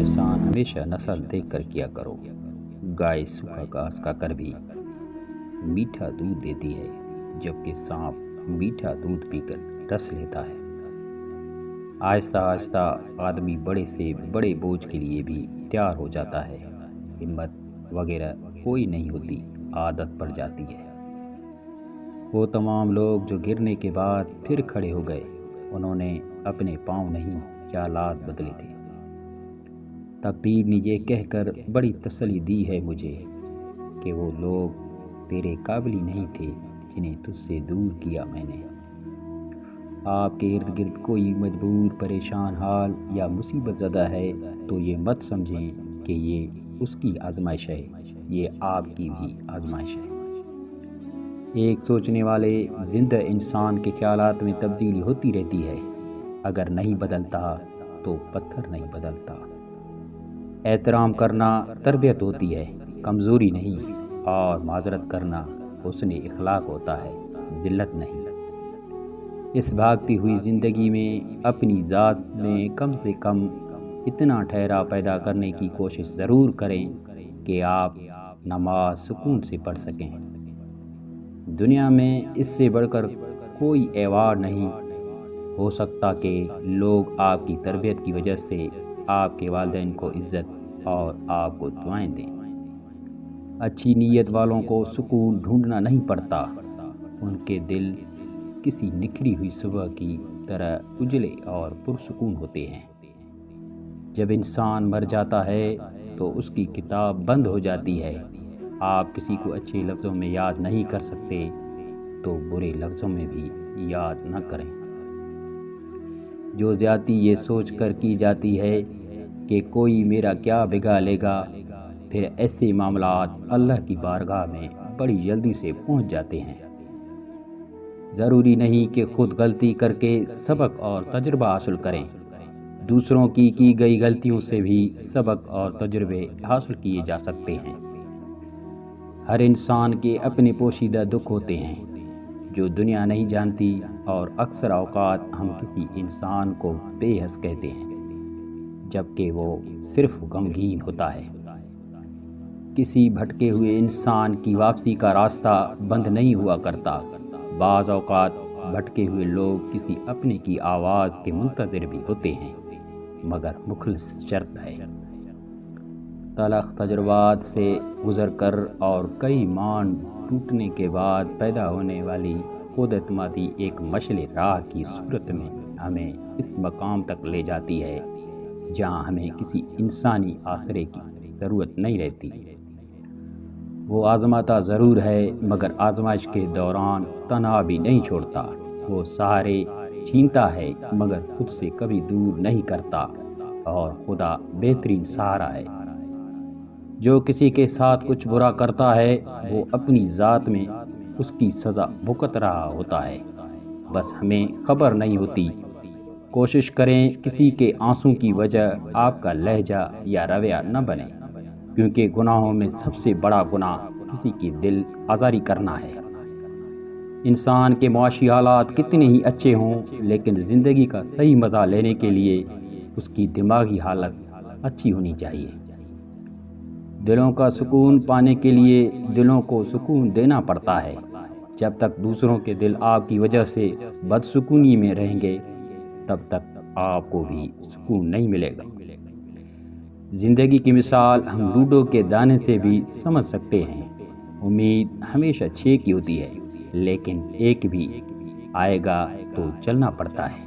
احسان ہمیشہ نسل دیکھ کر کیا کرو۔ گائے سوکھا گھاس کھا کر بھی میٹھا دودھ دیتی ہے، جبکہ سانپ میٹھا دودھ پی کر ڈس لیتا ہے۔ آہستہ آہستہ آدمی بڑے سے بڑے بوجھ کے لیے بھی تیار ہو جاتا ہے۔ ہمت وغیرہ کوئی نہیں ہوتی، عادت پڑ جاتی ہے۔ وہ تمام لوگ جو گرنے کے بعد پھر کھڑے ہو گئے، انہوں نے اپنے پاؤں نہیں، خیالات بدلے تھے۔ تقدیر نے یہ کہہ کر بڑی تسلی دی ہے مجھے کہ وہ لوگ تیرے قابل ہی نہیں تھے جنہیں تجھ سے دور کیا میں نے۔ آپ کے ارد گرد کوئی مجبور، پریشان حال یا مصیبت زدہ ہے تو یہ مت سمجھیں کہ یہ اس کی آزمائش ہے، یہ آپ کی بھی آزمائش ہے۔ ایک سوچنے والے زندہ انسان کے خیالات میں تبدیلی ہوتی رہتی ہے۔ اگر نہیں بدلتا تو پتھر نہیں بدلتا۔ احترام کرنا تربیت ہوتی ہے، کمزوری نہیں، اور معذرت کرنا حسن اخلاق ہوتا ہے، ذلت نہیں۔ اس بھاگتی ہوئی زندگی میں اپنی ذات میں کم سے کم اتنا ٹھہراؤ پیدا کرنے کی کوشش ضرور کریں کہ آپ نماز سکون سے پڑھ سکیں۔ دنیا میں اس سے بڑھ کر کوئی ایوارڈ نہیں ہو سکتا کہ لوگ آپ کی تربیت کی وجہ سے آپ کے والدین کو عزت اور آپ کو دعائیں دیں۔ اچھی نیت والوں کو سکون ڈھونڈنا نہیں پڑتا، ان کے دل کسی نکھری ہوئی صبح کی طرح اجلے اور پرسکون ہوتے ہیں۔ جب انسان مر جاتا ہے تو اس کی کتاب بند ہو جاتی ہے۔ آپ کسی کو اچھے لفظوں میں یاد نہیں کر سکتے تو برے لفظوں میں بھی یاد نہ کریں۔ جو زیادتی یہ سوچ کر کی جاتی ہے کہ کوئی میرا کیا بگاڑ لے گا، پھر ایسے معاملات اللہ کی بارگاہ میں بڑی جلدی سے پہنچ جاتے ہیں۔ ضروری نہیں کہ خود غلطی کر کے سبق اور تجربہ حاصل کریں۔ دوسروں کی گئی غلطیوں سے بھی سبق اور تجربے حاصل کیے جا سکتے ہیں۔ ہر انسان کے اپنے پوشیدہ دکھ ہوتے ہیں جو دنیا نہیں جانتی، اور اکثر اوقات ہم کسی انسان کو بے حس کہتے ہیں جبکہ وہ صرف غمگین ہوتا ہے۔ کسی بھٹکے ہوئے انسان کی واپسی کا راستہ بند نہیں ہوا کرتا۔ بعض اوقات بھٹکے ہوئے لوگ کسی اپنے کی آواز کے منتظر بھی ہوتے ہیں، مگر مخلص شرط ہے۔ تلخ تجربات سے گزر کر اور کئی مان ٹوٹنے کے بعد پیدا ہونے والی خود اعتمادی ایک مشعل راہ کی صورت میں ہمیں اس مقام تک لے جاتی ہے جہاں ہمیں کسی انسانی آسرے کی ضرورت نہیں رہتی۔ وہ آزماتا ضرور ہے، مگر آزمائش کے دوران تنہا بھی نہیں چھوڑتا۔ وہ سہارے چھینتا ہے مگر خود سے کبھی دور نہیں کرتا، اور خدا بہترین سہارا ہے۔ جو کسی کے ساتھ کچھ برا کرتا ہے وہ اپنی ذات میں اس کی سزا بھگت رہا ہوتا ہے، بس ہمیں خبر نہیں ہوتی۔ کوشش کریں کسی کے آنسوں کی وجہ آپ کا لہجہ یا رویہ نہ بنے، کیونکہ گناہوں میں سب سے بڑا گناہ کسی کی دل آزاری کرنا ہے۔ انسان کے معاشی حالات کتنے ہی اچھے ہوں، لیکن زندگی کا صحیح مزہ لینے کے لیے اس کی دماغی حالت اچھی ہونی چاہیے۔ دلوں کا سکون پانے کے لیے دلوں کو سکون دینا پڑتا ہے۔ جب تک دوسروں کے دل آپ کی وجہ سے بدسکونی میں رہیں گے، تب تک آپ کو بھی سکون نہیں ملے گا۔ زندگی کی مثال ہم لوڈو کے دانے سے بھی سمجھ سکتے ہیں۔ امید ہمیشہ 6 کی ہوتی ہے، لیکن ایک بھی آئے گا تو چلنا پڑتا ہے۔